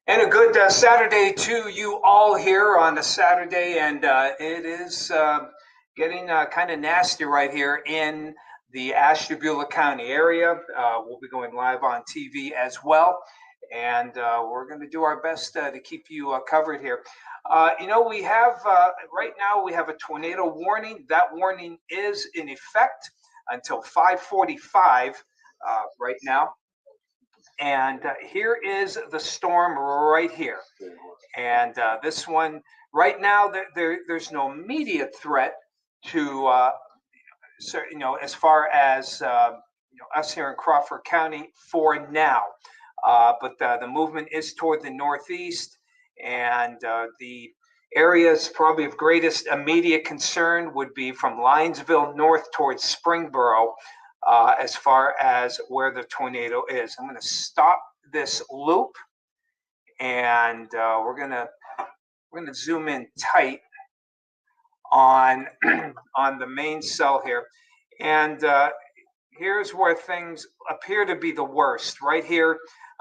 And a good Saturday to you all here on the Saturday. And it is getting kind of nasty right here in the Ashtabula County area. We'll be going live on TV as well. And we're going to do our best to keep you covered here. We have right now we have a tornado warning. That warning is in effect until 5:45 right now. And here is the storm right here. And this one, right now, there's no immediate threat to, as far as us here in Crawford County for now. But the movement is toward the northeast, and the areas probably of greatest immediate concern would be from Linesville north towards Springboro, as far as where the tornado is. I'm going to stop this loop, and we're going to zoom in tight on on the main cell here, and here's where things appear to be the worst. Right here,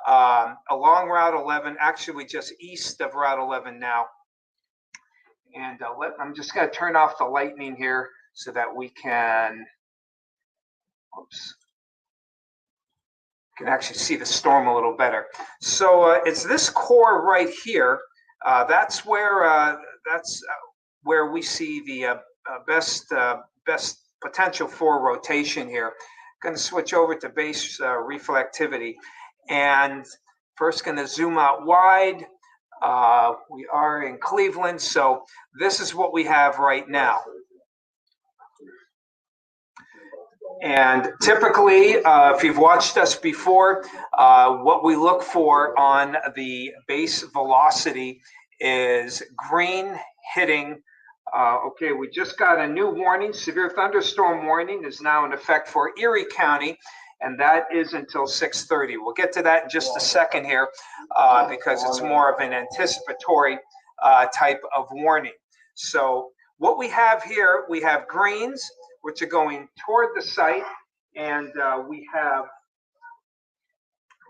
along Route 11, actually just east of Route 11 now. And I'm just going to turn off the lightning here so that we can. Oops. You can actually see the storm a little better. So it's this core right here. That's where we see the best potential for rotation here. Going to switch over to base reflectivity, and first going to zoom out wide. We are in Cleveland, so this is what we have right now. And typically, if you've watched us before, what we look for on the base velocity is green hitting. Okay, we just got a new warning. Severe thunderstorm warning is now in effect for Erie County, and that is until 6:30. We'll get to that in just a second here because it's more of an anticipatory type of warning. So what we have here, we have greens, which are going toward the site, and we have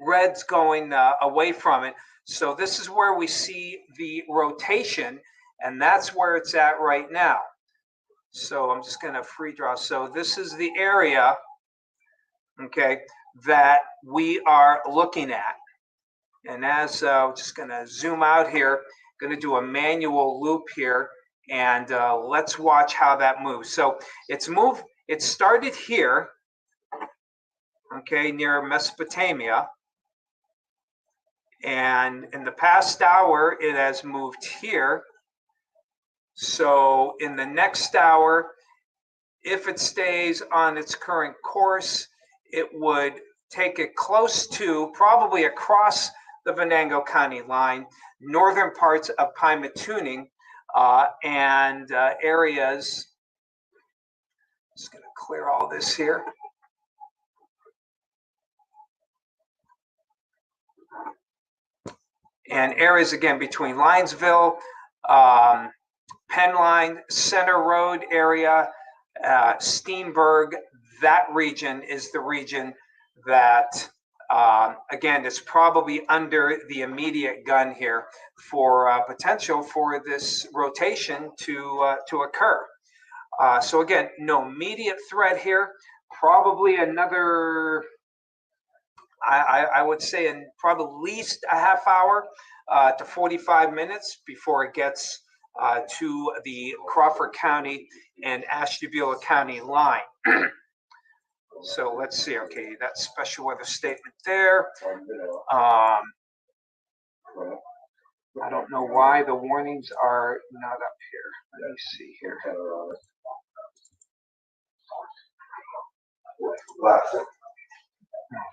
reds going away from it. So this is where we see the rotation, and that's where it's at right now. So I'm just going to free draw. So this is the area, okay, that we are looking at. And as I'm just going to zoom out here, going to do a manual loop here, and let's watch how that moves. So it started here, okay, near Mesopotamia. And in the past hour, it has moved here. So in the next hour, if it stays on its current course, it would take it close to, probably across the Venango County line, northern parts of Pymatuning, and areas. Just going to clear all this here. And areas again between Linesville, Penn Line, Center Road area, Steenburg. That region is the region that, again, is probably under the immediate gun here for potential for this rotation to occur. So again, no immediate threat here. Probably another, I would say, in probably at least a half hour to 45 minutes before it gets to the Crawford County and Ashtabula County line. So let's see. Okay, that special weather statement there. I don't know why the warnings are not up here. Let me see here.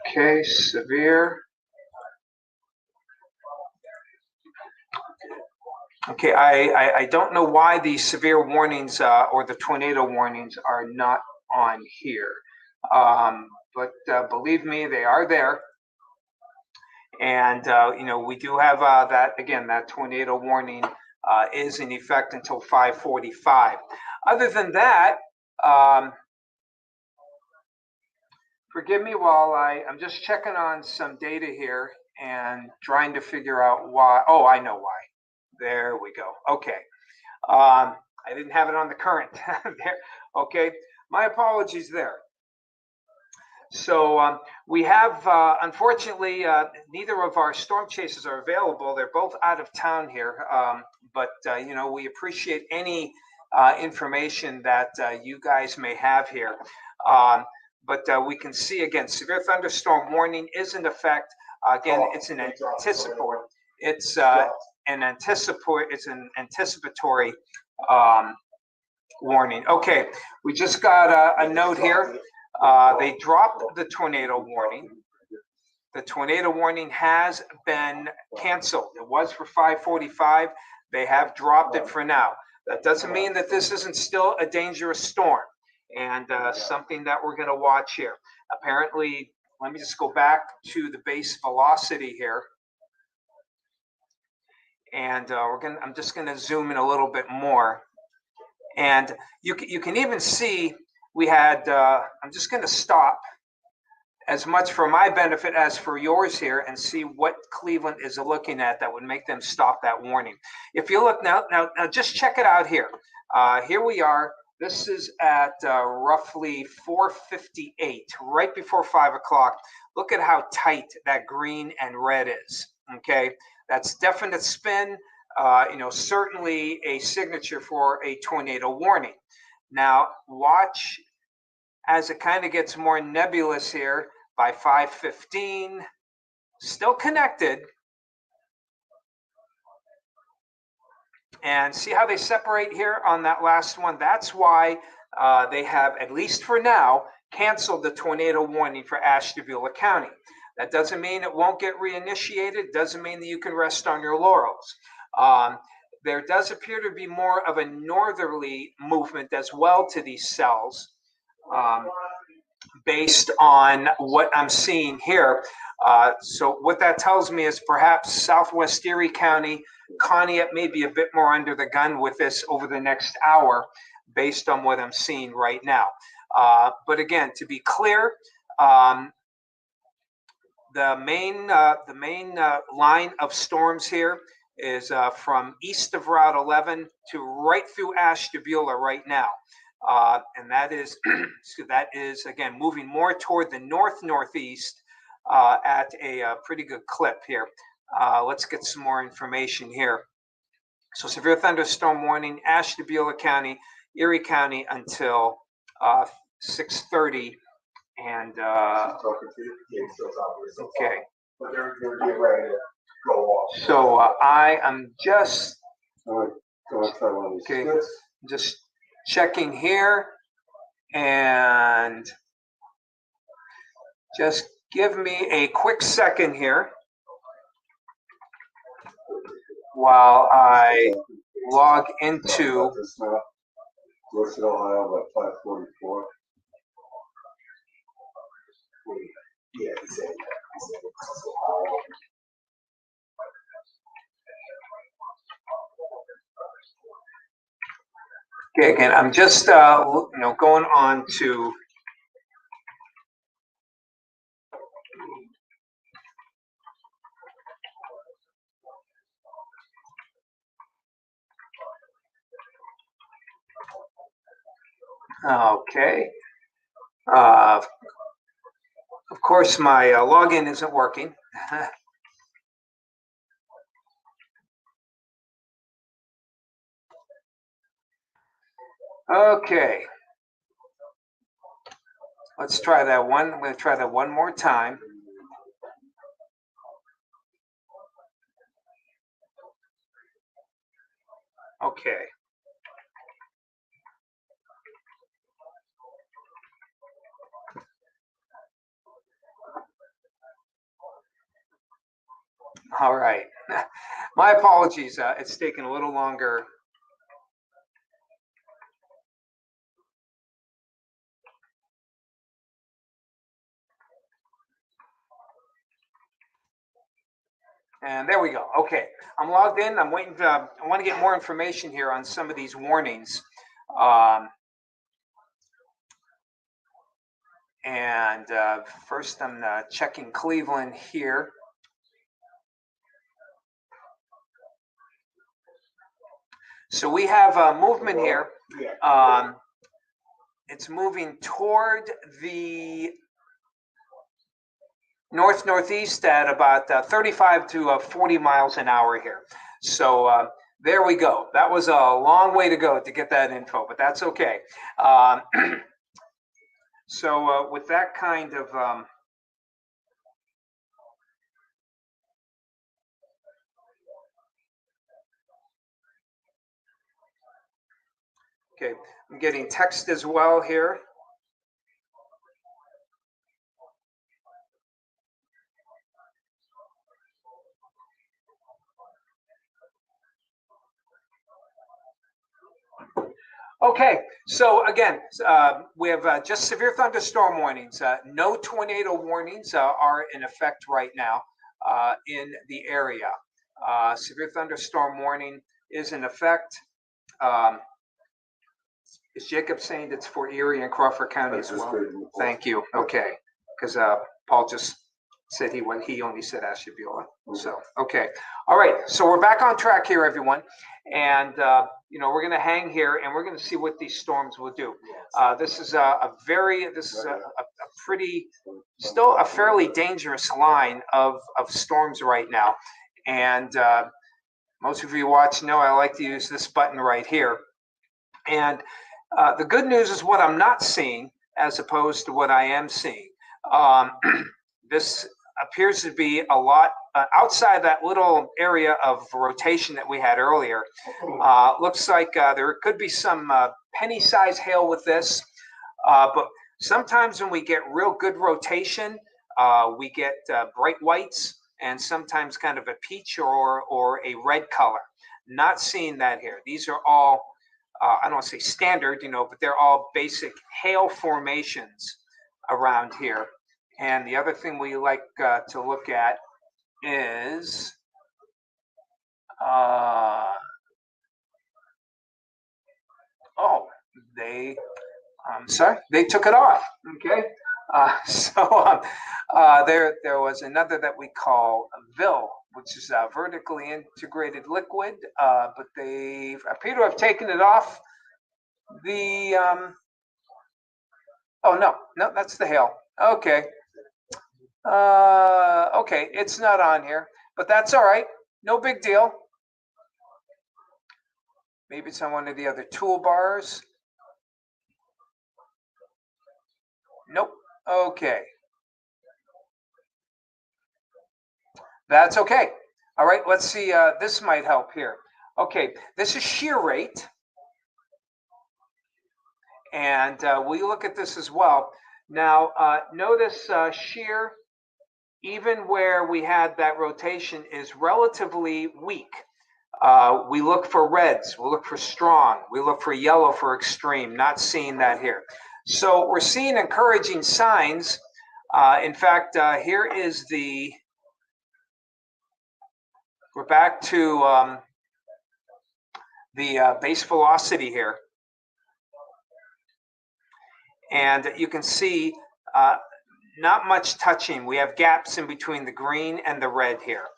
Okay, severe. Okay, I don't know why the severe warnings or the tornado warnings are not on here. But believe me, they are there. And, we do have that, again, that tornado warning is in effect until 5:45. Other than that, Forgive me while I'm just checking on some data here and trying to figure out why. Oh, I know why. There we go. Okay. I didn't have it on the current there. Okay. My apologies there. So we have, unfortunately, neither of our storm chasers are available. They're both out of town here. But you know, we appreciate any information that you guys may have here. But we can see again, severe thunderstorm warning is in effect. Again, it's an anticipatory. It's an anticipatory warning. Okay, we just got a note here. They dropped the tornado warning. The tornado warning has been canceled. It was for 5:45. They have dropped it for now. That doesn't mean that this isn't still a dangerous storm and something that we're going to watch here. Apparently, let me just go back to the base velocity here. And I'm just going to zoom in a little bit more. And you can even see we had, I'm just going to stop as much for my benefit as for yours here and see what Cleveland is looking at that would make them stop that warning. If you look now just check it out here. Here we are. This is at roughly 4:58, right before 5 o'clock. Look at how tight that green and red is. Okay, that's definite spin. You know, certainly a signature for a tornado warning. Now watch as it kind of gets more nebulous here. By 5:15, still connected. And see how they separate here on that last one? That's why they have, at least for now, canceled the tornado warning for Ashtabula County. That doesn't mean it won't get reinitiated. Doesn't mean that you can rest on your laurels. There does appear to be more of a northerly movement as well to these cells. Based on what I'm seeing here. So what that tells me is perhaps Southwest Erie County, Conneaut may be a bit more under the gun with this over the next hour based on what I'm seeing right now. But again, to be clear, the main line of storms here is from east of Route 11 to right through Ashtabula right now. And that is again moving more toward the northeast at a pretty good clip here. Let's get some more information here. So severe thunderstorm warning, Ashtabula County, Erie County until 6:30. And okay. So I am just okay. Just checking here, and just give me a quick second here while I log into okay, again, I'm just going on to okay. Of course, my login isn't working. Okay. Let's try that one. I'm going to try that one more time. Okay. All right. My apologies. It's taken a little longer. And there we go. Okay, I'm logged in. I'm waiting. I want to get more information here on some of these warnings. And first I'm checking Cleveland here. So we have a movement here. It's moving toward the northeast at about 35 to 40 miles an hour here. So there we go. That was a long way to go to get that info, but that's okay. So with that kind of okay, I'm getting text as well here. Okay, so again, we have just severe thunderstorm warnings. No tornado warnings are in effect right now in the area. Severe thunderstorm warning is in effect. Is Jacob saying it's for Erie and Crawford County as well? Thank you. Okay, because Paul just said he only said Ashtabula. So okay, all right. So we're back on track here, everyone, and we're going to hang here and we're going to see what these storms will do. This is a pretty, still a fairly dangerous line of storms right now, and most of you watch know I like to use this button right here, and the good news is what I'm not seeing as opposed to what I am seeing. This appears to be a lot outside that little area of rotation that we had earlier. Looks like there could be some penny-sized hail with this, but sometimes when we get real good rotation, we get bright whites and sometimes kind of a peach or a red color. Not seeing that here. These are all I don't want to say standard, but they're all basic hail formations around here. And the other thing we like to look at is sorry, they took it off. Okay, there was another that we call VIL, which is a vertically integrated liquid, but they appear to have taken it off. Oh no, that's the hail. Okay, okay, it's not on here, but that's all right. No big deal. Maybe it's on one of the other toolbars. Nope. Okay. That's okay. All right, let's see. This might help here. Okay, this is shear rate. And we look at this as well. Now, notice shear, even where we had that rotation, is relatively weak. We look for reds, we look for strong, we look for yellow for extreme, not seeing that here. So we're seeing encouraging signs. In fact, here is we're back to the base velocity here. And you can see not much touching. We have gaps in between the green and the red here.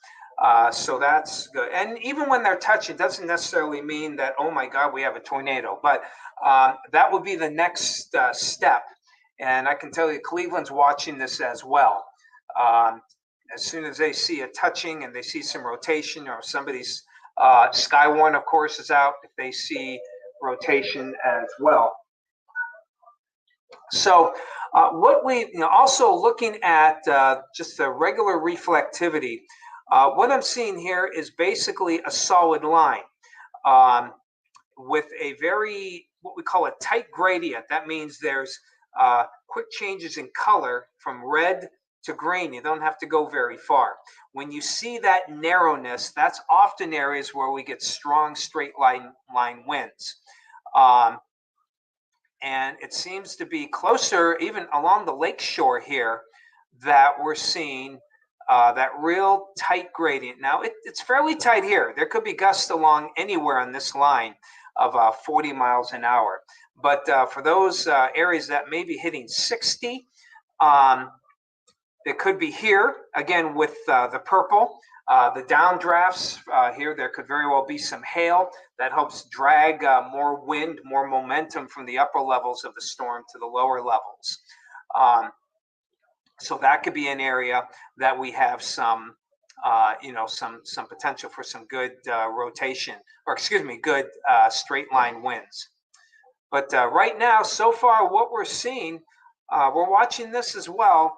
So that's good. And even when they're touching, doesn't necessarily mean that, oh my God, we have a tornado. But that would be the next step. And I can tell you, Cleveland's watching this as well. As soon as they see a touching and they see some rotation, or somebody's Skywarn, of course, is out, if they see rotation as well. So what we also looking at just the regular reflectivity. What I'm seeing here is basically a solid line with a very, what we call a tight gradient. That means there's quick changes in color from red to green. You don't have to go very far. When you see that narrowness, that's often areas where we get strong straight line winds. And it seems to be closer, even along the lake shore here, that we're seeing that real tight gradient. Now, it's fairly tight here. There could be gusts along anywhere on this line of 40 miles an hour. But for those areas that may be hitting 60, It could be here, again, with the purple. The downdrafts here, there could very well be some hail that helps drag more wind, more momentum from the upper levels of the storm to the lower levels. So that could be an area that we have some, some potential for some good rotation, or excuse me, good straight line winds. But right now, so far, what we're seeing, we're watching this as well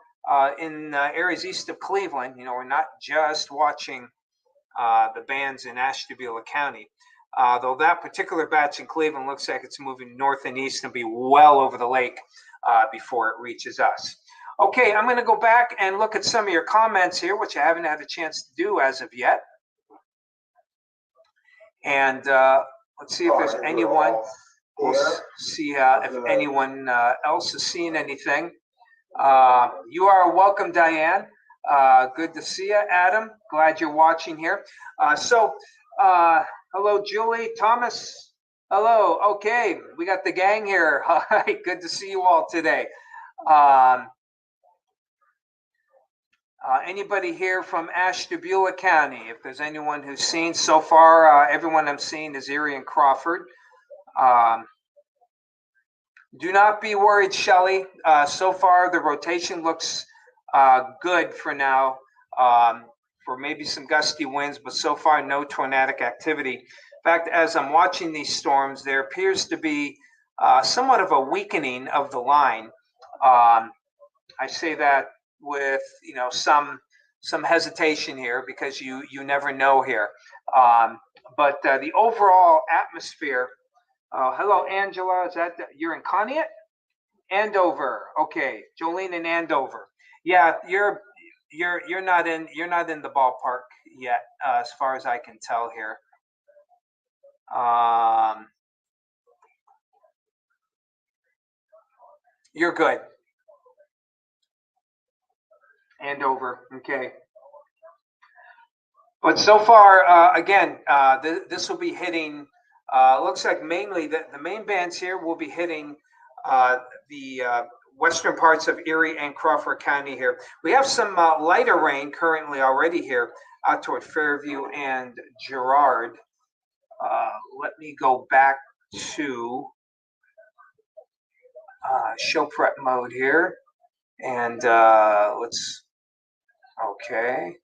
in areas east of Cleveland. We're not just watching the bands in Ashtabula County, though that particular batch in Cleveland looks like it's moving north and east and be well over the lake before it reaches us. Okay, I'm going to go back and look at some of your comments here, which I haven't had a chance to do as of yet. And let's see if there's anyone. We'll see if anyone else is seeing anything. You are welcome, Diane. Good to see you, Adam. Glad you're watching here. Hello, Julie, Thomas. Hello. Okay, we got the gang here. All right, good to see you all today. Anybody here from Ashtabula County? If there's anyone who's seen so far, everyone I'm seeing is Erie and Crawford. Do not be worried, Shelley. So far, the rotation looks good for now, for maybe some gusty winds, but so far, no tornadic activity. In fact, as I'm watching these storms, there appears to be somewhat of a weakening of the line. I say that with some hesitation here, because you never know here. But the overall atmosphere. Hello, Angela. Is that you're in Conneaut? Andover. Okay, Jolene in Andover. Yeah, you're not in the ballpark yet, as far as I can tell here. You're good. Andover. Okay. But so far, again, this will be hitting. Looks like mainly the main bands here will be hitting the western parts of Erie and Crawford County here. We have some lighter rain currently already here out toward Fairview and Girard. Let me go back to show prep mode here. And let's, okay.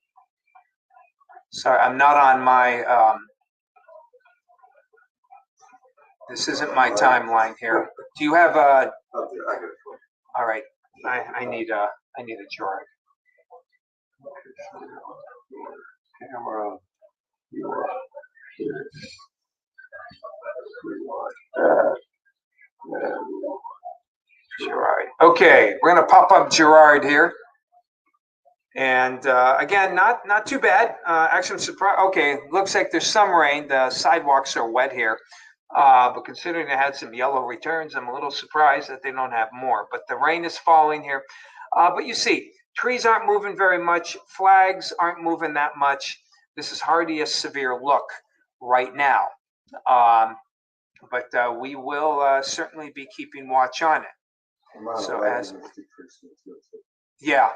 Sorry, I'm not on my, this isn't my timeline here. Do you have a, all right, I need a chart. Camera. Girard. Okay, we're gonna pop up Girard here. And again, not too bad. Actually, I'm surprised. Okay, looks like there's some rain. The sidewalks are wet here. But considering they had some yellow returns, I'm a little surprised that they don't have more. But the rain is falling here. But you see, trees aren't moving very much. Flags aren't moving that much. This is hardly a severe look right now. But we will certainly be keeping watch on it. So as, yeah.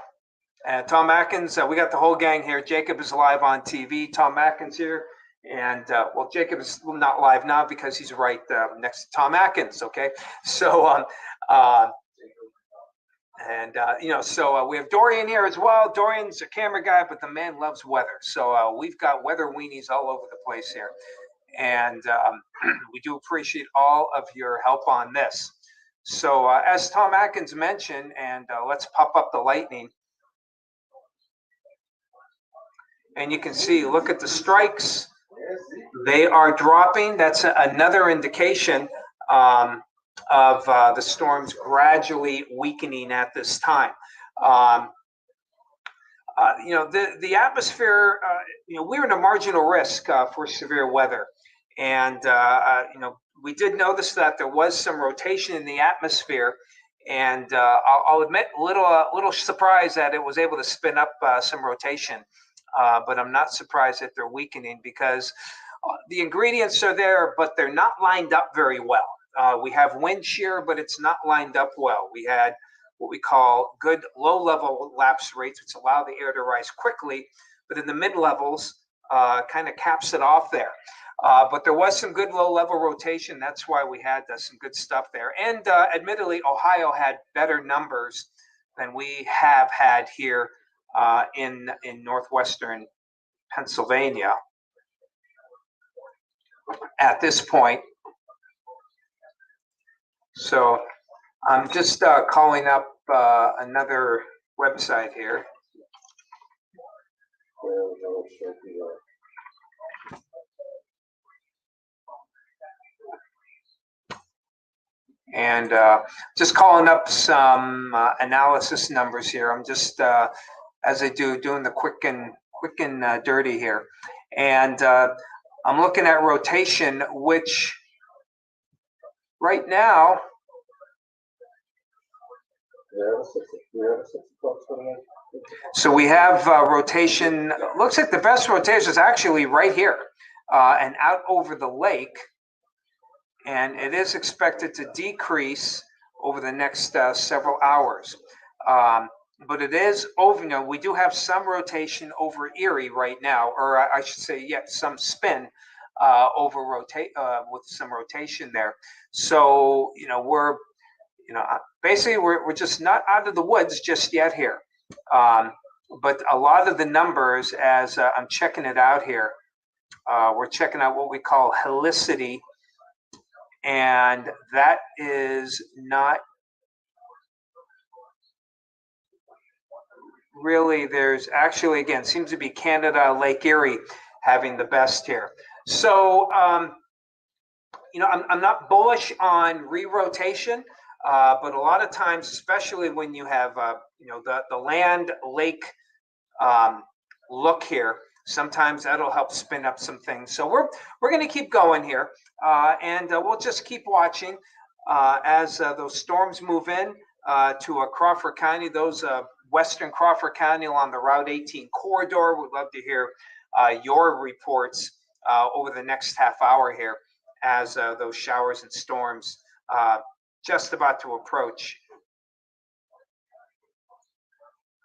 And Tom Atkins, we got the whole gang here. Jacob is live on TV. Tom Atkins here. And, well, Jacob is not live now because he's right next to Tom Atkins, okay? So, so we have Dorian here as well. Dorian's a camera guy, but the man loves weather. So we've got weather weenies all over the place here. And we do appreciate all of your help on this. So as Tom Atkins mentioned, and let's pop up the lightning. And you can see, look at the strikes. They are dropping. That's another indication of the storms gradually weakening at this time. The atmosphere, we're in a marginal risk for severe weather. And, we did notice that there was some rotation in the atmosphere. And I'll admit, a little surprised that it was able to spin up some rotation. But I'm not surprised that they're weakening, because the ingredients are there, but they're not lined up very well. We have wind shear, but it's not lined up well. We had what we call good low-level lapse rates, which allow the air to rise quickly, but in the mid-levels, kind of caps it off there. But there was some good low-level rotation. That's why we had some good stuff there. And admittedly, Ohio had better numbers than we have had here in northwestern Pennsylvania at this point. So I'm just calling up another website here. And just calling up some analysis numbers here. I'm just, as I do, doing the quick and dirty here. And I'm looking at rotation, which right now, so we have rotation. Looks like the best rotation is actually right here and out over the lake. And it is expected to decrease over the next several hours. But it is over, we do have some rotation over Erie right now, or I should say, some spin with some rotation there. So, we're, basically we're just not out of the woods just yet here. But a lot of the numbers, as I'm checking it out here, we're checking out what we call helicity. And that is not really, there's actually, again, seems to be Canada, Lake Erie having the best here. So, I'm not bullish on re-rotation, but a lot of times, especially when you have, the land lake look here, sometimes that'll help spin up some things. So we're going to keep going here, and we'll just keep watching as those storms move in to Crawford County, those western Crawford County along the Route 18 corridor. We'd love to hear your reports over the next half hour here as those showers and storms just about to approach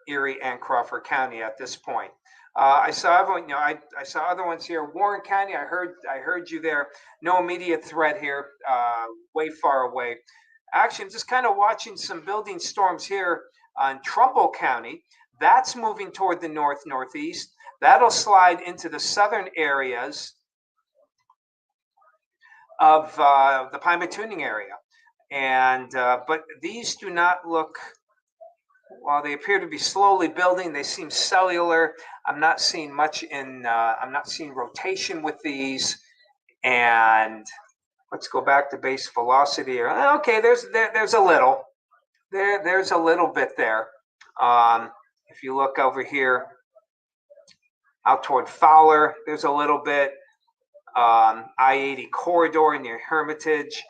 Erie and Crawford County at this point. I saw everyone, I saw other ones here. Warren County, I heard you there. No immediate threat here, way far away. Actually, I'm just kind of watching some building storms here on Trumbull County. That's moving toward the northeast. That'll slide into the southern areas of the Pine Tuning area. And but these do not look, while they appear to be slowly building, they seem cellular. I'm not seeing much I'm not seeing rotation with these. And let's go back to base velocity. Okay, there's a little. There's a little bit there. If you look over here out toward Fowler, there's a little bit. I-80 corridor near Hermitage,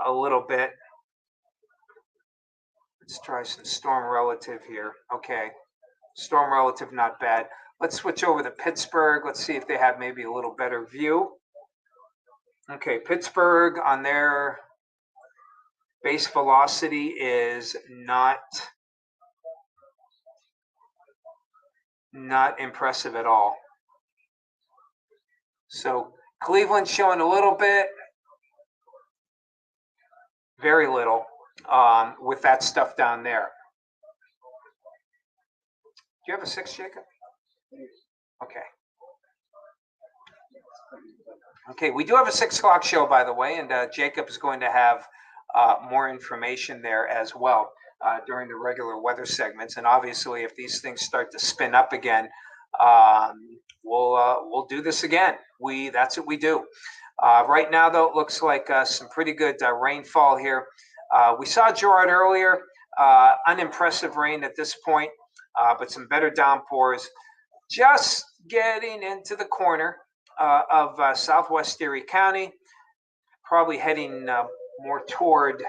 a little bit. Let's try some storm relative here. Okay, storm relative, not bad. Let's switch over to Pittsburgh. Let's see if they have maybe a little better view. Okay, Pittsburgh on their base velocity is not impressive at all. So Cleveland showing a little bit, very little with that stuff down there. Do you have a 6, Jacob? Okay. Okay, we do have a 6 o'clock show, by the way, and Jacob is going to have more information there as well during the regular weather segments. And obviously, if these things start to spin up again, we'll do this again. That's what we do. Right now, though, it looks like some pretty good rainfall here. We saw Gerard earlier, unimpressive rain at this point, but some better downpours. Just getting into the corner of southwest Erie County, probably heading more toward,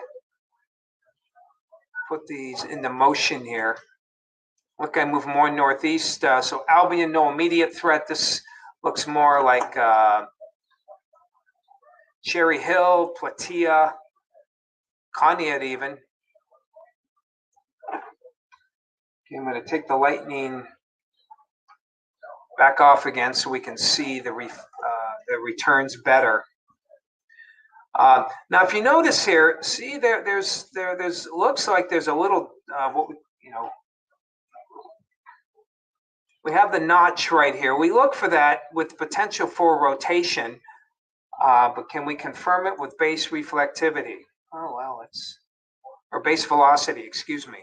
put these into motion here. Look, I move more northeast. So Albion, no immediate threat. This looks more like Cherry Hill, Platea, Conneaut even. Okay, I'm going to take the lightning back off again so we can see the returns better. Now, if you notice here, see there's looks like there's a little we have the notch right here. We look for that with potential for rotation, but can we confirm it with base reflectivity? Oh well, or base velocity, excuse me.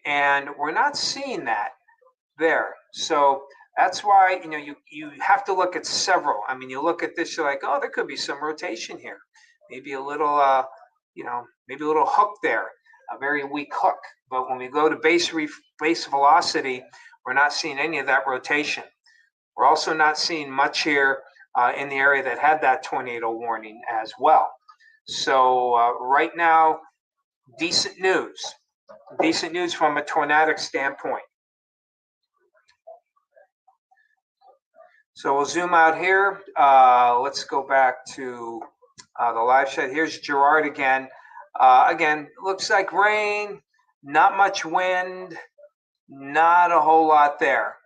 And we're not seeing that there. So that's why you have to look at several. I mean, you look at this, you're like, oh, there could be some rotation here. Maybe a little, maybe a little hook there, a very weak hook. But when we go to base velocity, we're not seeing any of that rotation. We're also not seeing much here in the area that had that tornado warning as well. So right now, decent news. Decent news from a tornadic standpoint. So we'll zoom out here. Let's go back to the live shot. Here's Gerard again. Again, looks like rain, not much wind, not a whole lot there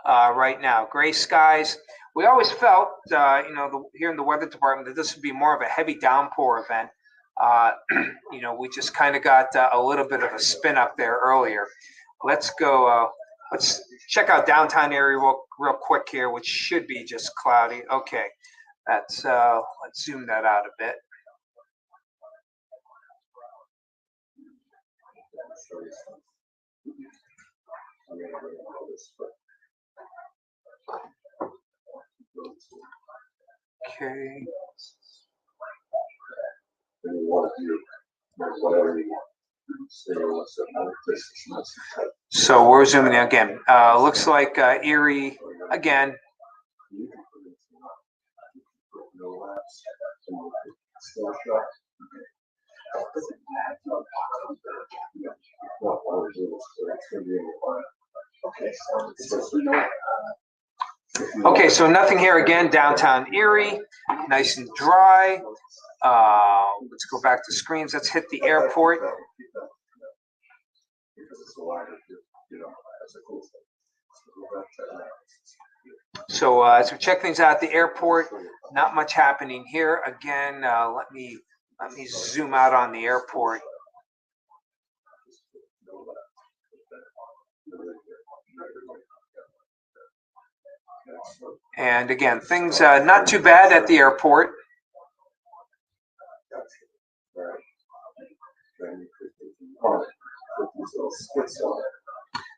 right now. Gray skies. We always felt, here in the weather department, that this would be more of a heavy downpour event. We just kind of got a little bit of a spin up there earlier. Let's go. Let's check out downtown area real quick here, which should be just cloudy. Okay, let's zoom that out a bit. Okay. So we're zooming in again. Looks like Erie again. Okay, so nothing here again. Downtown Erie, nice and dry. Let's go back to screens. Let's hit the airport. So as we check things out at the airport, not much happening here. Again, let me zoom out on the airport. And again, things not too bad at the airport.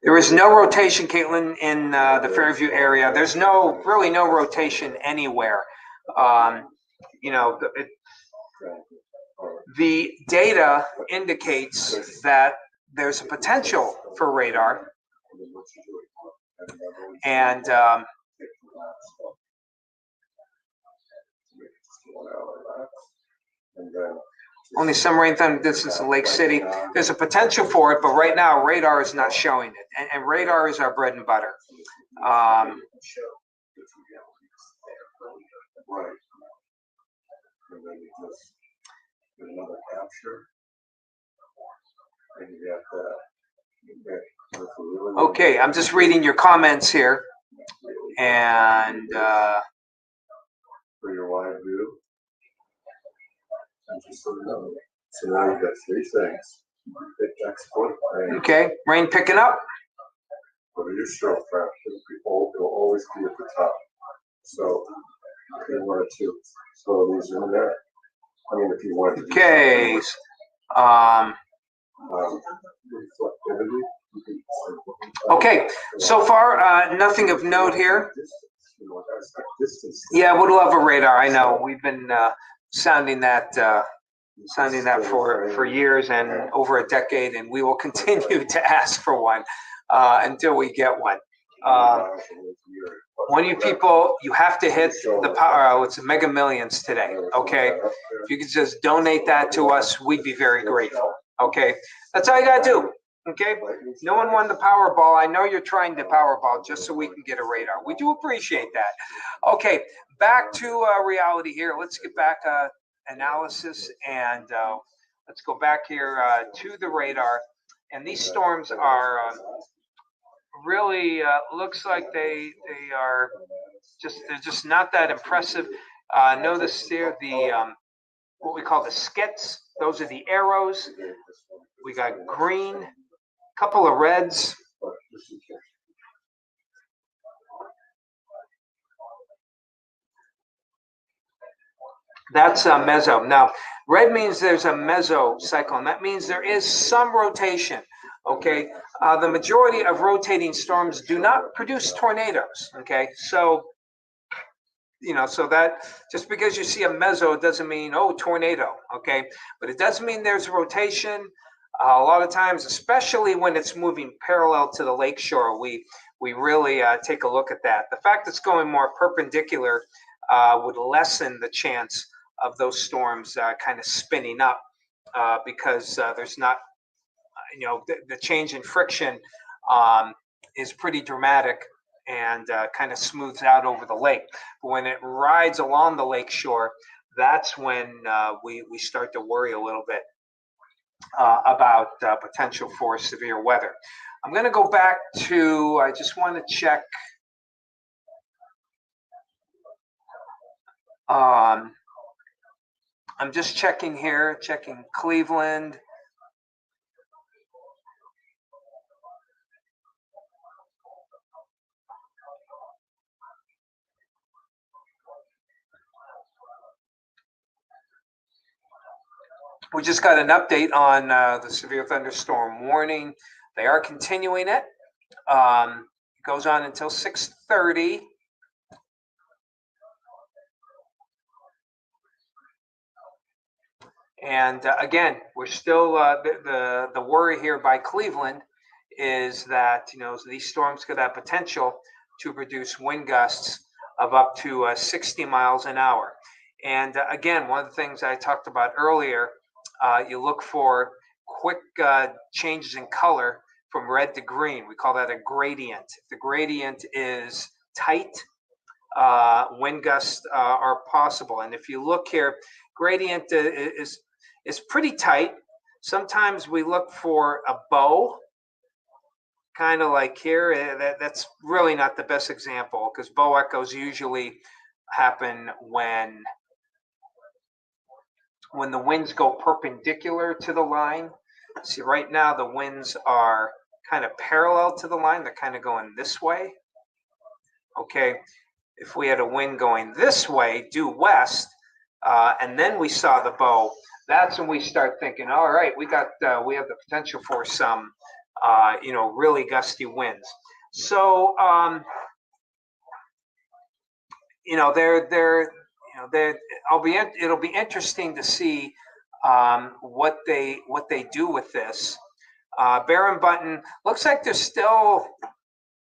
There is no rotation, Caitlin, in the Fairview area. There's really no rotation anywhere. The data indicates that there's a potential for radar, and only some rain thunder distance in Lake City. There's a potential for it, but right now radar is not showing it, and radar is our bread and butter. Okay, I'm just reading your comments here, and for your live view. So now you've got three things. Okay, rain picking up. What are your stroke fractions? It'll always be at the top. So if you wanted to throw these in there, I mean, if you wanted to. Okay. Reflectivity. Okay, so far nothing of note here. Yeah, would love a radar. I know we've been sounding that for years and over a decade, and we will continue to ask for one until we get one. One of you people, you have to hit the power. It's Mega Millions today. Okay, if you could just donate that to us, we'd be very grateful. Okay, that's all you gotta do. Okay, no one won the Powerball. I know you're trying the Powerball just so we can get a radar. We do appreciate that. Okay, back to reality here. Let's get back analysis, and let's go back here to the radar. And these storms are really looks like they are they're just not that impressive. Notice here the what we call the skits. Those are the arrows. We got green, couple of reds. That's a meso. Now, red means there's a mesocyclone. That means there is some rotation. Okay, the majority of rotating storms do not produce tornadoes. Okay, so so that just because you see a meso doesn't mean tornado. Okay, but it does mean there's rotation. A lot of times, especially when it's moving parallel to the lakeshore, we really take a look at that. The fact it's going more perpendicular would lessen the chance of those storms kind of spinning up because there's not, the change in friction is pretty dramatic and kind of smooths out over the lake. But when it rides along the lake shore, that's when we start to worry a little bit about potential for severe weather. I'm going to go back to, I just want to check. I'm just checking here, checking Cleveland. We just got an update on the severe thunderstorm warning. They are continuing it. It goes on until 6:30. And again, we're still the worry here by Cleveland is that these storms could have potential to produce wind gusts of up to 60 miles an hour. And again, one of the things I talked about earlier, you look for quick changes in color from red to green. We call that a gradient. If the gradient is tight, wind gusts are possible. And if you look here, gradient is pretty tight. Sometimes we look for a bow, kind of like here. That's really not the best example because bow echoes usually happen when the winds go perpendicular to the line. See, right now the winds are kind of parallel to the line. They're kind of going this way. Okay, if we had a wind going this way, due west, and then we saw the bow, that's when we start thinking, all right, we have the potential for some, really gusty winds. So, it'll be interesting to see what they do with this. Bear and Button looks like there's still,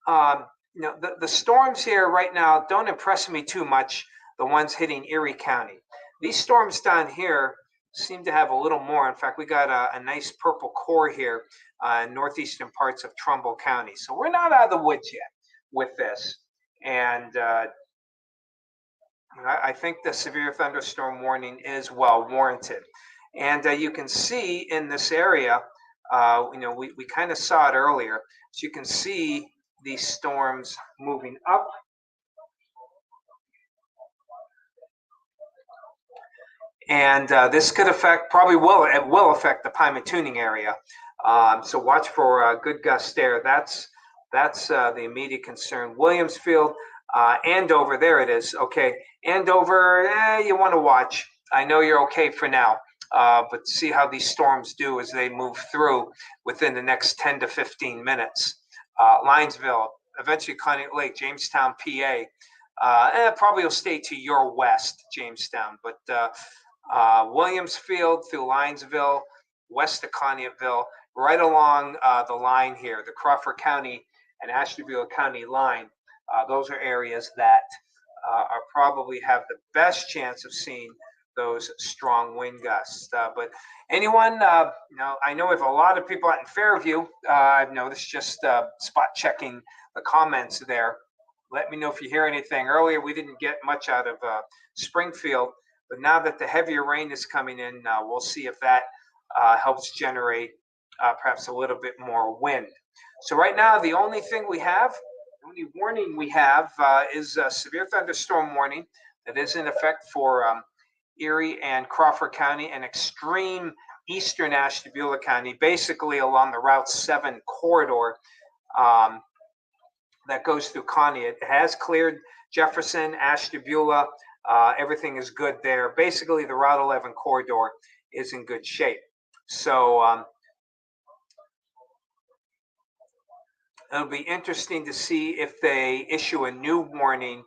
the storms here right now don't impress me too much. The ones hitting Erie County. These storms down here seem to have a little more. In fact, we got a nice purple core here in northeastern parts of Trumbull County. So we're not out of the woods yet with this. And I think the severe thunderstorm warning is well warranted. And you can see in this area, we kind of saw it earlier. So you can see these storms moving up. And this could affect, it will affect the Pymatuning area. So watch for good gusts there. That's the immediate concern. Williamsfield, Andover, there it is. Okay, Andover, you want to watch. I know you're okay for now, but see how these storms do as they move through within the next 10 to 15 minutes. Linesville, eventually Conneaut Lake, Jamestown, PA. Probably will stay to your west, Jamestown, but Williamsfield through Linesville, west of Conneautville, right along the line here, the Crawford County and Ashtabula County line. Those are areas that are probably have the best chance of seeing those strong wind gusts. But anyone, I know we have a lot of people out in Fairview. I've noticed just spot checking the comments there. Let me know if you hear anything. Earlier, we didn't get much out of Springfield, but now that the heavier rain is coming in, we'll see if that helps generate perhaps a little bit more wind. So right now, the only warning we have is a severe thunderstorm warning that is in effect for Erie and Crawford County and extreme eastern Ashtabula County, basically along the Route 7 corridor that goes through Kearney. It has cleared Jefferson, Ashtabula. Everything is good there. Basically, the Route 11 corridor is in good shape. So it'll be interesting to see if they issue a new warning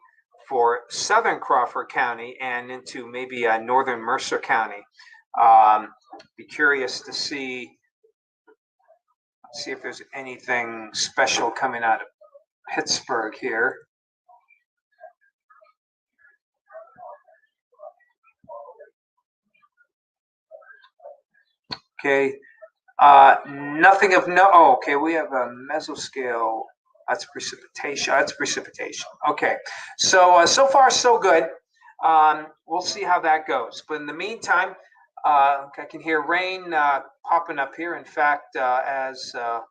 for southern Crawford County and into maybe northern Mercer County. Be curious to see if there's anything special coming out of Pittsburgh here. Okay, nothing of no. Oh, okay, we have a mesoscale. That's precipitation. That's precipitation. Okay, so so far so good. We'll see how that goes. But in the meantime, I can hear rain popping up here. In fact, as you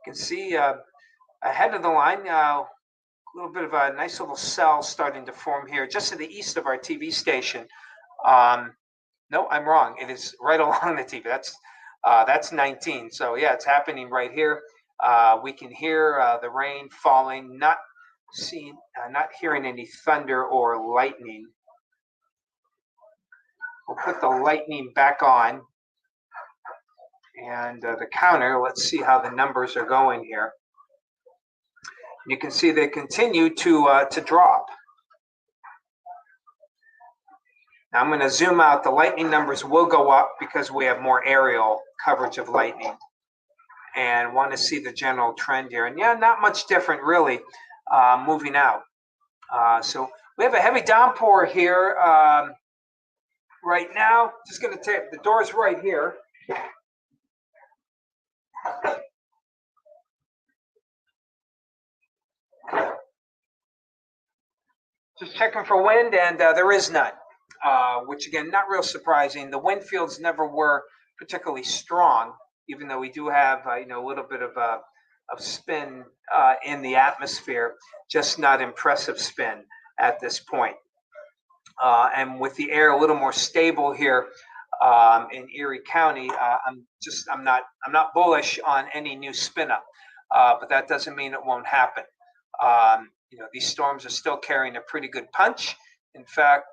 can see ahead of the line, a little bit of a nice little cell starting to form here, just to the east of our TV station. No, I'm wrong. It is right along the TV. That's 19. So yeah, it's happening right here. We can hear the rain falling. Not hearing any thunder or lightning. We'll put the lightning back on, and the counter. Let's see how the numbers are going here. You can see they continue to drop. Now I'm going to zoom out. The lightning numbers will go up because we have more aerial coverage of lightning, and want to see the general trend here. And yeah, not much different really moving out. So we have a heavy downpour here right now. Just going to take the doors right here. Just checking for wind, and there is none, which again, not real surprising. The wind fields never were particularly strong, even though we do have a little bit of spin in the atmosphere, just not impressive spin at this point. And with the air a little more stable here in Erie County, I'm not bullish on any new spin up, but that doesn't mean it won't happen. These storms are still carrying a pretty good punch. In fact,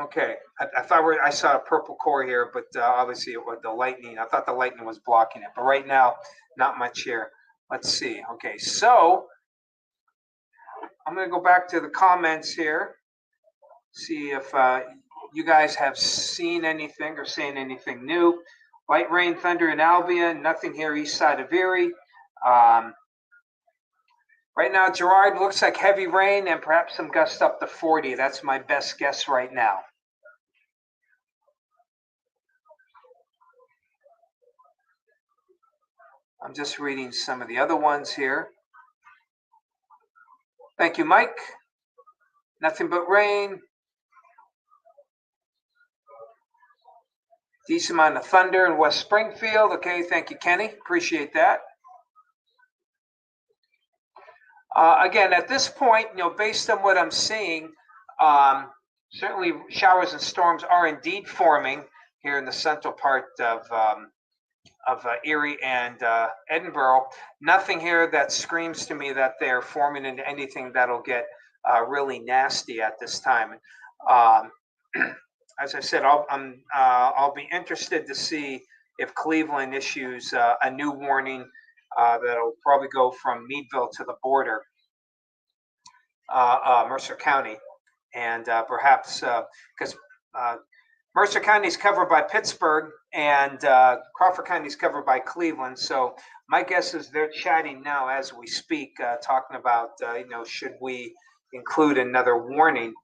okay, I thought I saw a purple core here, but obviously it was the lightning. I thought the lightning was blocking it, but right now, not much here. Let's see. Okay, so I'm going to go back to the comments here, see if you guys have seen anything or seen anything new. Light rain, thunder in Albion, nothing here east side of Erie. Right now, Gerard, looks like heavy rain and perhaps some gusts up to 40. That's my best guess right now. I'm just reading some of the other ones here. Thank you, Mike. Nothing but rain. Decent amount of thunder in West Springfield. Okay, thank you, Kenny. Appreciate that. Again, at this point, based on what I'm seeing, certainly showers and storms are indeed forming here in the central part of Erie and Edinburgh. Nothing here that screams to me that they're forming into anything that'll get really nasty at this time. As I said, I'll be interested to see if Cleveland issues a new warning that'll probably go from Meadville to the border, Mercer County, and perhaps because Mercer County is covered by Pittsburgh and Crawford County is covered by Cleveland. So my guess is they're chatting now as we speak, talking about should we include another warning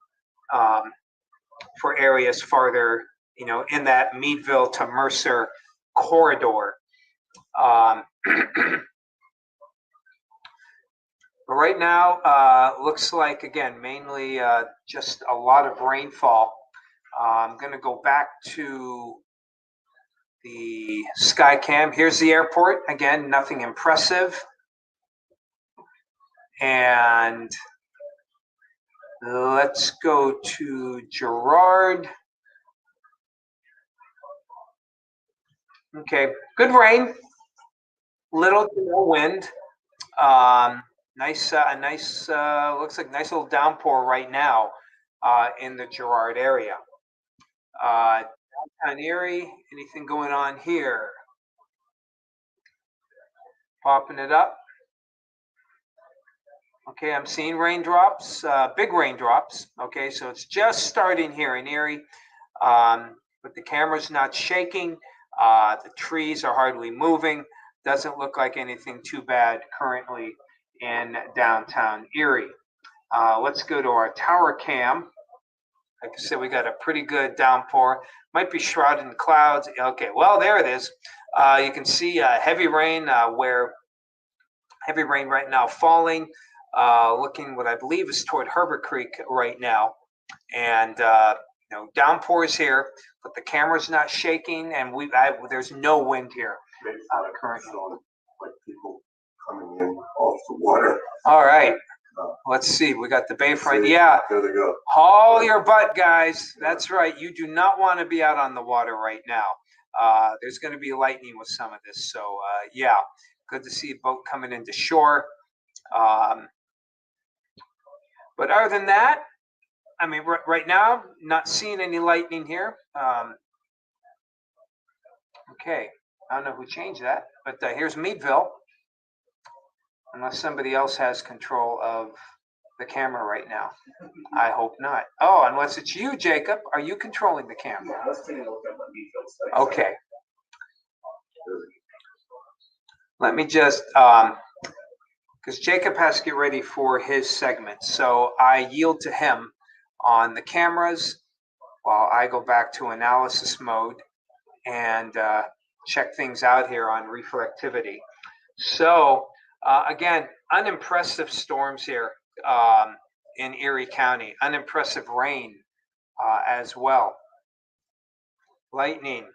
for areas farther, in that Meadville to Mercer corridor. But right now, looks like, again, mainly just a lot of rainfall I'm going to go back to the sky cam. Here's the airport. Again, nothing impressive. And let's go to Girard. Okay, good rain. Little to no wind. Nice, looks like nice little downpour right now in the Girard area. Downtown Erie, anything going on here? Popping it up. Okay, I'm seeing raindrops, big raindrops. Okay, so it's just starting here in Erie, but the camera's not shaking. The trees are hardly moving. Doesn't look like anything too bad currently in downtown Erie. Let's go to our tower cam. Like I said, we got a pretty good downpour. Might be shrouded in clouds. Okay, well, there it is. You can see heavy rain heavy rain right now falling, looking what I believe is toward Herbert Creek right now. And downpours here, but the camera's not shaking, and there's no wind here currently. Like people coming in off the water. All right. Let's see. We got the bayfront. Yeah. There they go. Haul your butt, guys. That's right. You do not want to be out on the water right now. There's going to be lightning with some of this. So, yeah, good to see a boat coming into shore. But other than that, I mean, right now, not seeing any lightning here. Okay. I don't know who changed that, but here's Meadville. Unless somebody else has control of the camera right now. I hope not. Oh, unless it's you, Jacob. Are you controlling the camera? Yeah, let's take a look at what Meadville says. Okay. Let me just, because Jacob has to get ready for his segment. So I yield to him on the cameras while I go back to analysis mode and check things out here on reflectivity. So again, unimpressive storms here in Erie County, unimpressive rain as well. Lightning,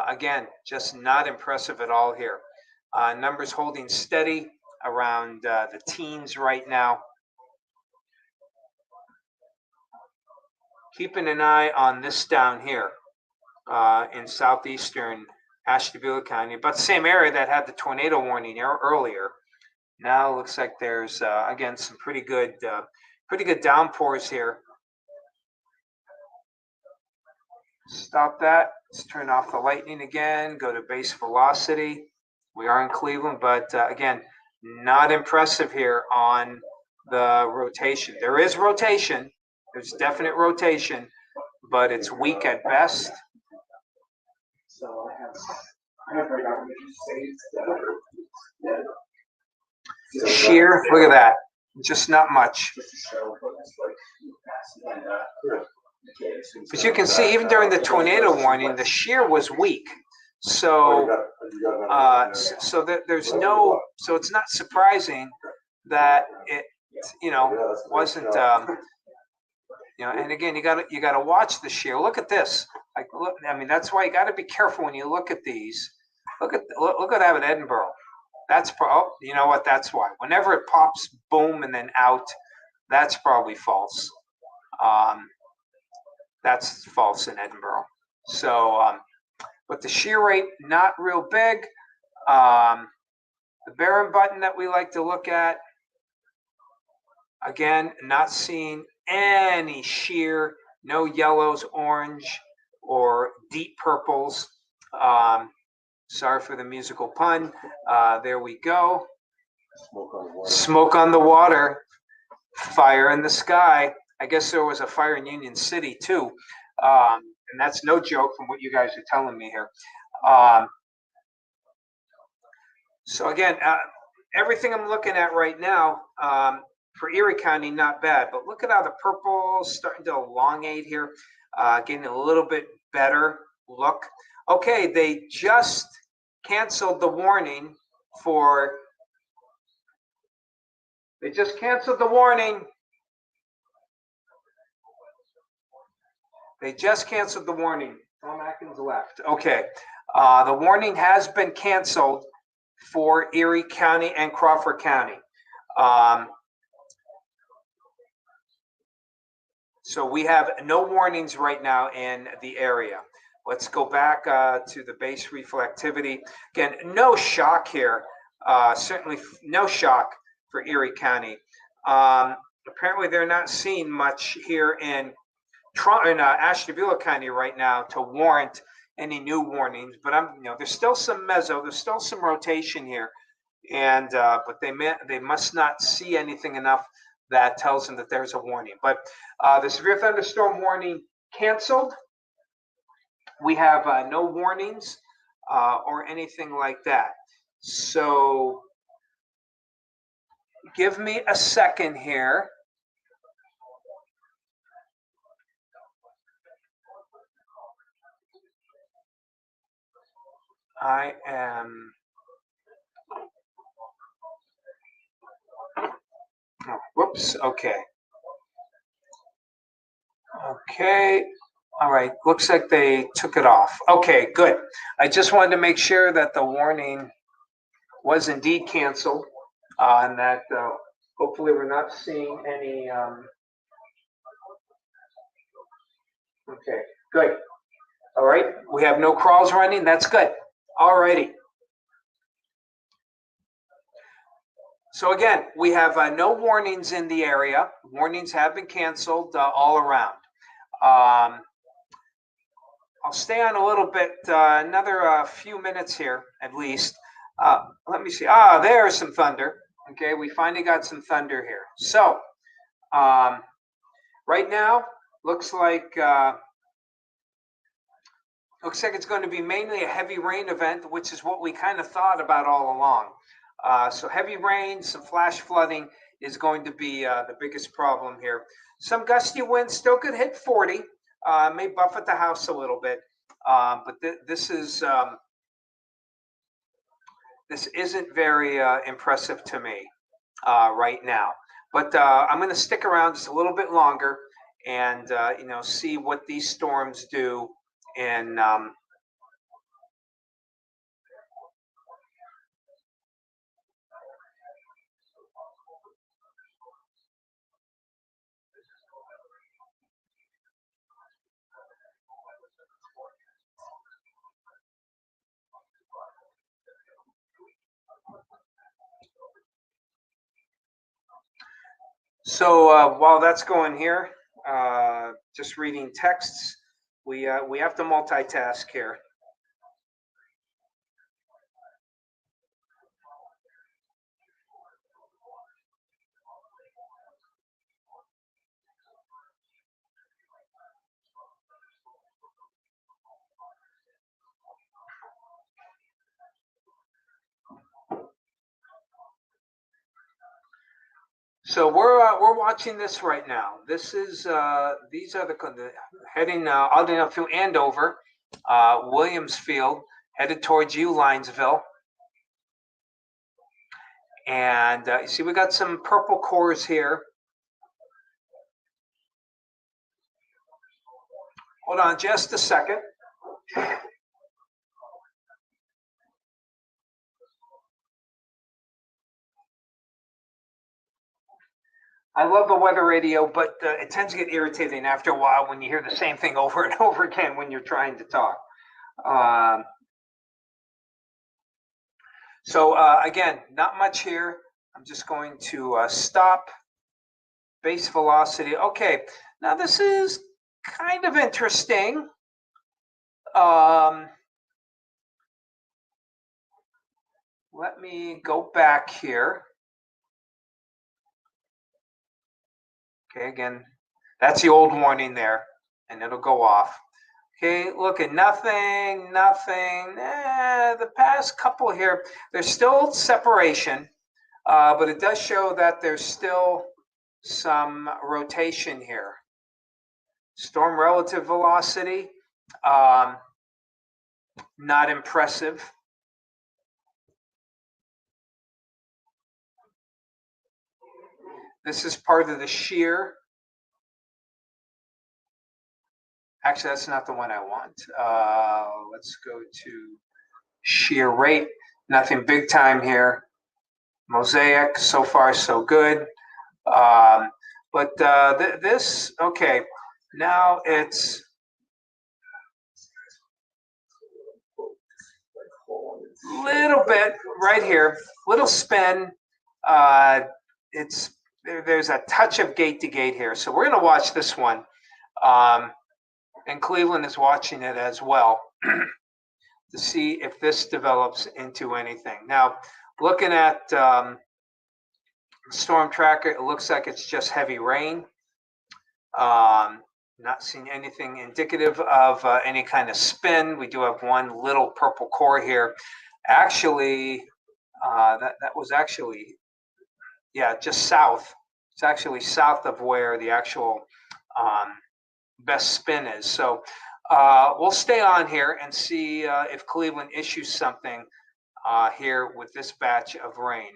again, just not impressive at all here. Numbers holding steady around the teens right now. Keeping an eye on this down here in southeastern Ashtabula County, about the same area that had the tornado warning earlier. Now it looks like there's again some pretty good downpours here. Stop that. Let's turn off the lightning again. Go to base velocity. We are in Cleveland, but again, not impressive here on the rotation. There is rotation. There's definite rotation, but it's weak at best. So I have right now, would you say it's Shear, look at that. Just not much. just to show, but it's like passing and But you can see even during the tornado warning, the shear was weak. So there's no, so it's not surprising that it, wasn't, and again, you gotta watch the shear. Look at this. Like, look, I mean, that's why you got to be careful when you look at these. Look at that in Edinburgh. That's you know what? That's why. Whenever it pops, boom, and then out, that's probably false. That's false in Edinburgh. So, but the shear rate not real big. The Barron button that we like to look at. Again, not seeing any shear, no yellows, orange, or deep purples. Sorry for the musical pun. There we go. Smoke on the water. Fire in the sky. I guess there was a fire in Union City too. And that's no joke from what you guys are telling me here. So again, everything I'm looking at right now, for Erie County, not bad. But look at how the purple's starting to elongate here. Getting a little bit better look. Okay, they just canceled the warning for, they They just canceled the warning. Tom Atkins left. Okay. The warning has been canceled for Erie County and Crawford County. So we have no warnings right now in the area. Let's go back to the base reflectivity. Again, no shock here. Certainly no shock for Erie County. Apparently they're not seeing much here in Ashtabula County right now to warrant any new warnings. But there's still some there's still some rotation here, and but they must not see anything enough that tells them that there's a warning. But the severe thunderstorm warning canceled. We have no warnings or anything like that. So give me a second here. I am. Oh, whoops. Okay. Okay. All right. Looks like they took it off. Okay, good. I just wanted to make sure that the warning was indeed canceled and that hopefully we're not seeing any. Okay, good. All right. We have no crawls running. That's good. All righty. So again, we have no warnings in the area. Warnings have been canceled all around. I'll stay on a little bit, another few minutes here at least. Let me see. There's some thunder. Okay, we finally got some thunder here. So right now, looks like it's going to be mainly a heavy rain event, which is what we kind of thought about all along. So heavy rain, some flash flooding is going to be the biggest problem here. Some gusty winds still could hit 40, may buffet the house a little bit, but this isn't very impressive to me right now. But I'm going to stick around just a little bit longer and see what these storms do in So while that's going here, just reading texts, we have to multitask here. So we're watching this right now. This is these are the heading oddly enough through Andover, Williamsfield, headed towards you, Linesville, and you see we got some purple cores here. Hold on just a second. I love the weather radio, but it tends to get irritating after a while when you hear the same thing over and over again when you're trying to talk. So again, not much here. I'm just going to stop. Base velocity. Okay, now this is kind of interesting. Let me go back here. Okay, again, that's the old warning there, and it'll go off. Okay, look at nothing. The past couple here, there's still separation, but it does show that there's still some rotation here. Storm relative velocity, not impressive. This is part of the shear. Actually, that's not the one I want. Let's go to shear rate. Nothing big time here. Mosaic, so far so good. But this, okay, now it's little bit right here, little spin. It's there's a touch of gate to gate here. So we're going to watch this one. And Cleveland is watching it as well to see if this develops into anything. Now, looking at storm tracker, it looks like it's just heavy rain. Not seeing anything indicative of any kind of spin. We do have one little purple core here. Actually, that was actually, yeah, just south. It's actually south of where the actual best spin is. So we'll stay on here and see if Cleveland issues something here with this batch of rain.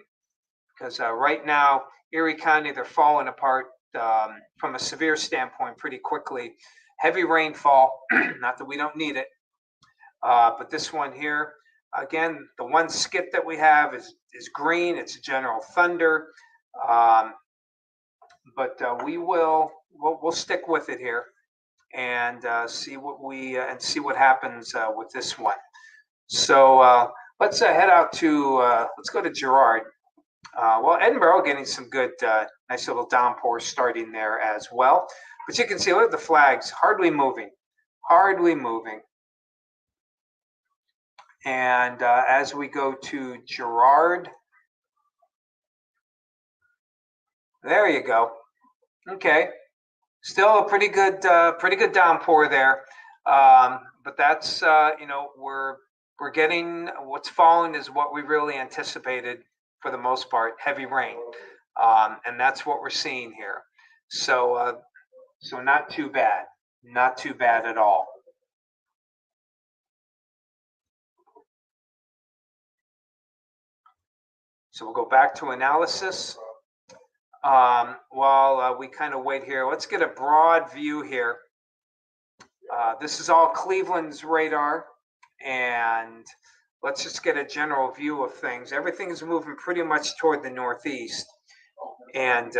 Because right now, Erie County, they're falling apart from a severe standpoint pretty quickly. Heavy rainfall, not that we don't need it, but this one here, again, the one skit that we have is green. It's a general thunder, but we'll stick with it here and see what happens with this one. So let's head out to let's go to Girard. Well, Edinburgh getting some good, nice little downpour starting there as well. But you can see, look at the flags, hardly moving. And as we go to Girard, there you go. Okay, still a pretty good downpour there. But that's we're getting what's falling is what we really anticipated. For the most part, heavy rain, and that's what we're seeing here. So not too bad at all. So we'll go back to analysis while we kind of wait here. Let's get a broad view here. This is all Cleveland's radar, and let's just get a general view of things. Everything is moving pretty much toward the northeast. And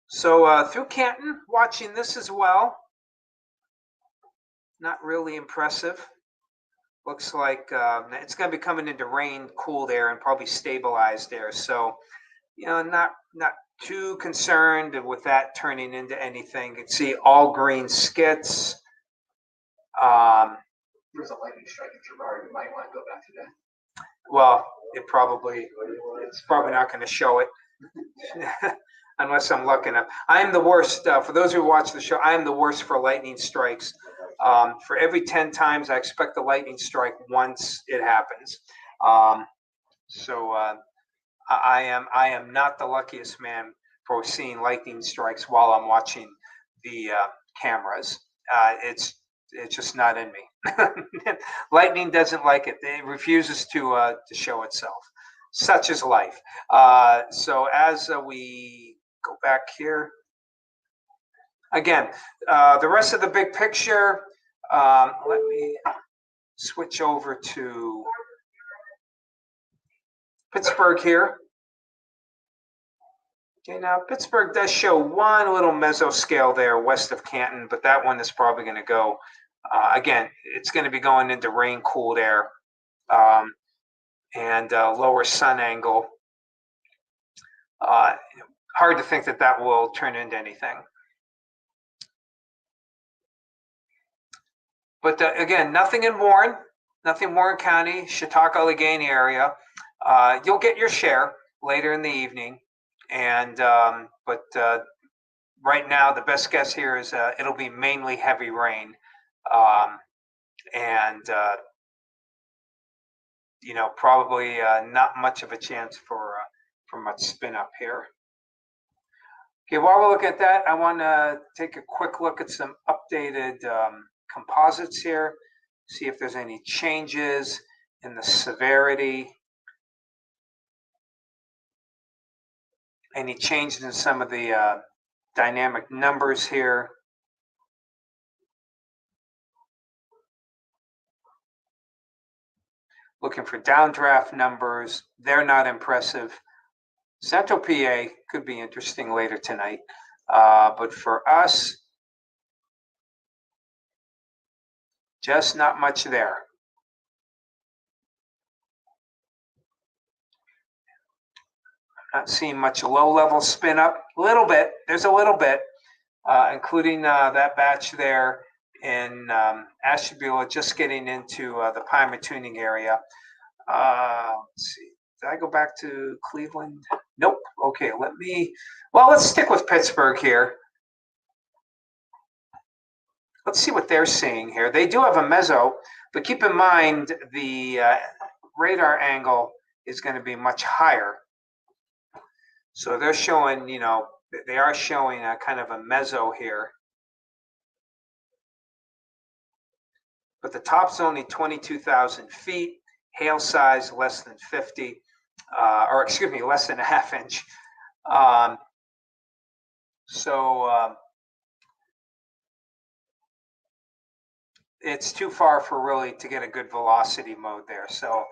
so through Canton, watching this as well. Not really impressive. Looks like it's going to be coming into rain, cool there, and probably stabilized there. So, not too concerned with that turning into anything. You can see all green skits. There's a lightning strike in Girard. You might want to go back to that. Well, it's probably not going to show it unless I'm looking up. I am the worst. For those who watch the show, I am the worst for lightning strikes. For every 10 times, I expect the lightning strike once it happens. So I am not the luckiest man for seeing lightning strikes while I'm watching the cameras. It's just not in me. Lightning doesn't like it. It refuses to show itself. Such is life. So as we go back here, again, the rest of the big picture, let me switch over to Pittsburgh here. Okay, now Pittsburgh does show one little mesoscale there west of Canton, but that one is probably going to go, again, it's going to be going into rain cooled air and lower sun angle. Hard to think that will turn into anything. But again, nothing in Warren County, Chautauqua, Allegheny area. You'll get your share later in the evening. And but right now, the best guess here is it'll be mainly heavy rain, and probably not much of a chance for much spin up here. Okay, while we're looking at that, I want to take a quick look at some updated composites here, see if there's any changes in the severity. any changes in some of the dynamic numbers here. Looking for downdraft numbers. They're not impressive. Central PA could be interesting later tonight. But for us, just not much there. Not seeing much low-level spin up. A little bit. There's a little bit, including that batch there in Ashtabula, just getting into the Pima tuning area. Let's see. Did I go back to Cleveland? Nope. Okay, let's stick with Pittsburgh here. Let's see what they're seeing here. They do have a meso, but keep in mind the radar angle is going to be much higher. So they're showing, they are showing a kind of a meso here. But the top's only 22,000 feet, hail size less than 50, less than a half inch. It's too far for really to get a good velocity mode there. So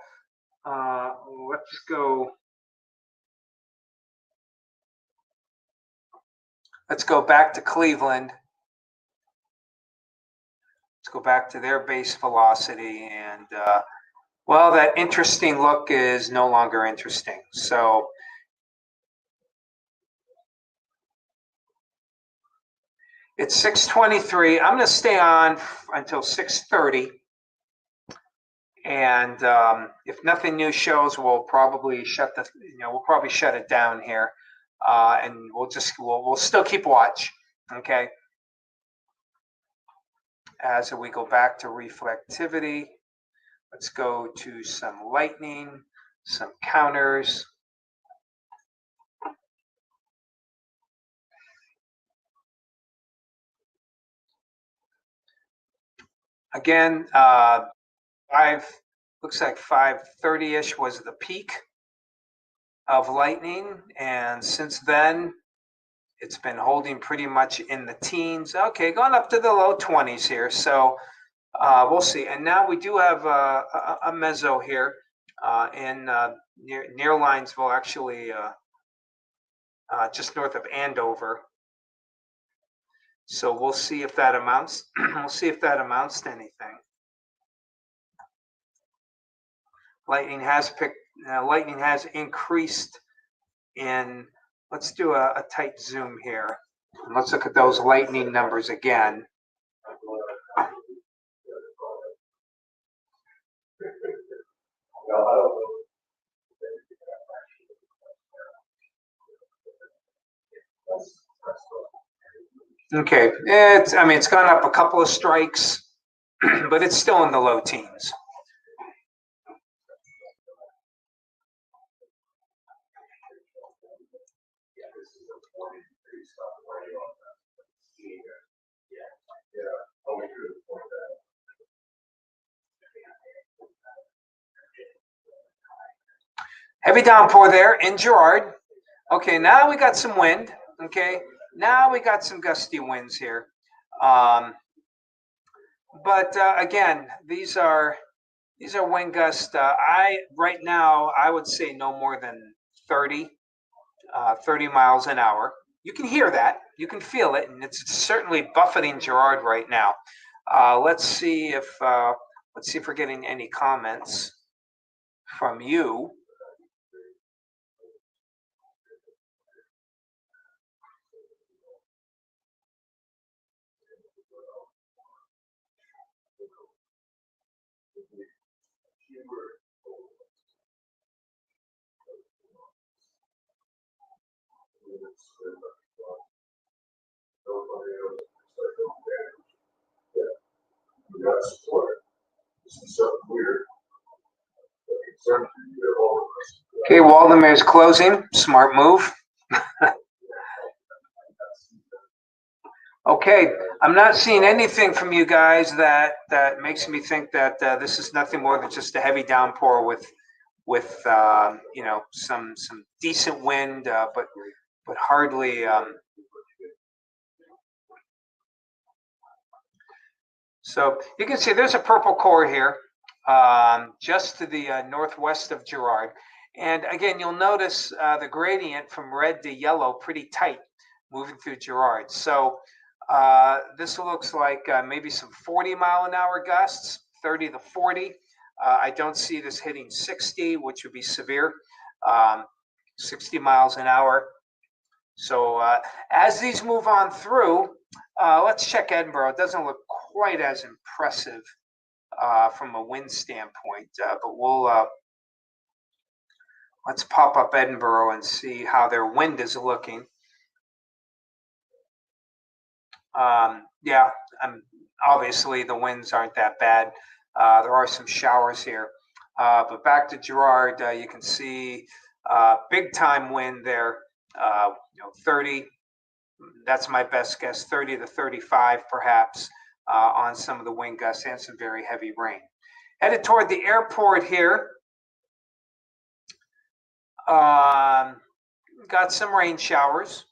let's go back to Cleveland. Let's go back to their base velocity, and well, that interesting look is no longer interesting. So it's 6:23. I'm going to stay on until 6:30, and if nothing new shows, we'll probably shut it down here, and we'll still keep watch. Okay. As we go back to reflectivity, let's go to some lightning, some counters. Again, looks like 5:30-ish was the peak of lightning, and since then it's been holding pretty much in the teens. Okay, going up to the low 20s here. So we'll see. And now we do have a meso here in near Linesville, actually just north of Andover. So we'll see if that amounts. We'll see if that amounts to anything. Lightning has increased in. Let's do a tight zoom here. And let's look at those lightning numbers again. Okay, it's gone up a couple of strikes, but it's still in the low teens. Heavy downpour there in Girard. Okay, now we got some wind. Okay, now we got some gusty winds here. But again, these are wind gusts. Right now I would say no more than 30 miles an hour. You can hear that, you can feel it, and it's certainly buffeting Girard right now. Let's see if we're getting any comments from you. Okay, Waldemar's closing. Smart move. Okay, I'm not seeing anything from you guys that makes me think that this is nothing more than just a heavy downpour with some decent wind, but but hardly. So you can see there's a purple core here, just to the northwest of Girard. And again, you'll notice the gradient from red to yellow pretty tight moving through Girard. So this looks like maybe some 40-mile-an-hour gusts, 30 to 40. I don't see this hitting 60, which would be severe, 60 miles an hour. So as these move on through, let's check Edinburgh. It doesn't look quite as impressive from a wind standpoint, but let's pop up Edinburgh and see how their wind is looking. Yeah, obviously the winds aren't that bad. There are some showers here, but back to Girard, you can see big time wind there. 30. That's my best guess. 30 to 35, perhaps, on some of the wind gusts and some very heavy rain. Headed toward the airport here. Got some rain showers.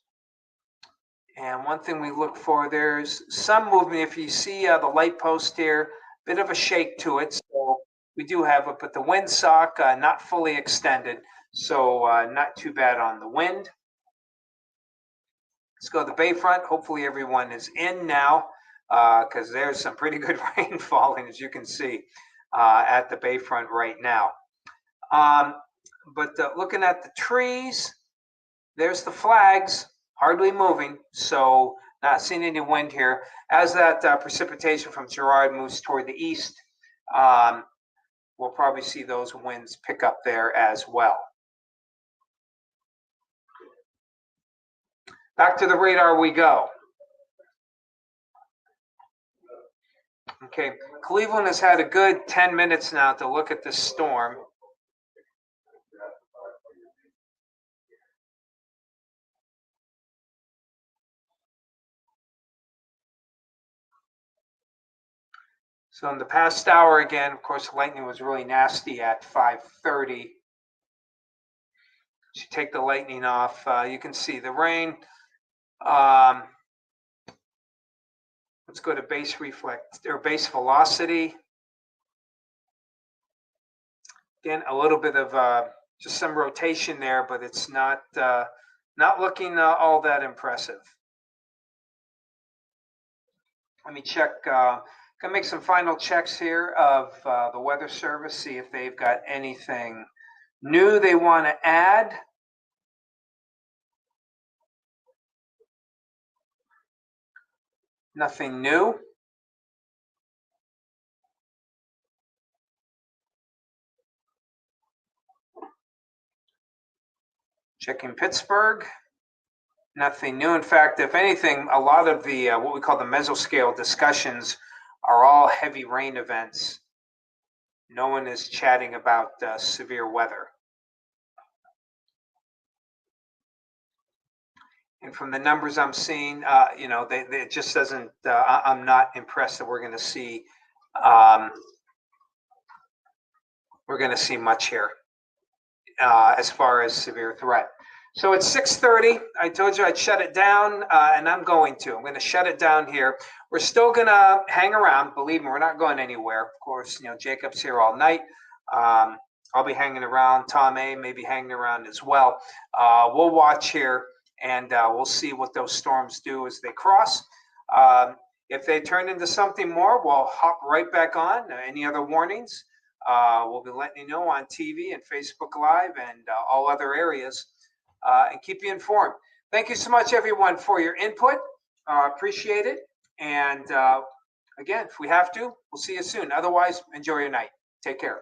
And one thing we look for, there's some movement. If you see the light post here, bit of a shake to it. So we do have it, but the windsock not fully extended. So not too bad on the wind. Let's go to the Bayfront. Hopefully everyone is in now, because there's some pretty good rain falling, as you can see, at the Bayfront right now. But looking at the trees, there's the flags, hardly moving, so not seeing any wind here. As that precipitation from Girard moves toward the east, we'll probably see those winds pick up there as well. Back to the radar we go. Okay, Cleveland has had a good 10 minutes now to look at this storm. So in the past hour, again, of course, lightning was really nasty at 5:30. You take the lightning off, you can see the rain. Let's go to base reflect or base velocity. Again, a little bit of just some rotation there, but it's not looking all that impressive. Let me check. Gonna make some final checks here of the Weather Service, see if they've got anything new they want to add. Nothing new. Checking Pittsburgh. Nothing new. In fact, if anything, a lot of the what we call the mesoscale discussions are all heavy rain events. No one is chatting about severe weather. And from the numbers I'm seeing, it just doesn't. I'm not impressed that we're going to see. We're going to see much here as far as severe threat. So it's 6:30. I told you I'd shut it down, and I'm going to. I'm going to shut it down here. We're still going to hang around. Believe me, we're not going anywhere. Of course, Jacob's here all night. I'll be hanging around. Tom A may be hanging around as well. We'll watch here, and we'll see what those storms do as they cross. If they turn into something more, we'll hop right back on. Any other warnings? We'll be letting you know on TV and Facebook Live and all other areas. And keep you informed. Thank you so much, everyone, for your input. Appreciate it. And again, if we have to, we'll see you soon. Otherwise, enjoy your night. Take care.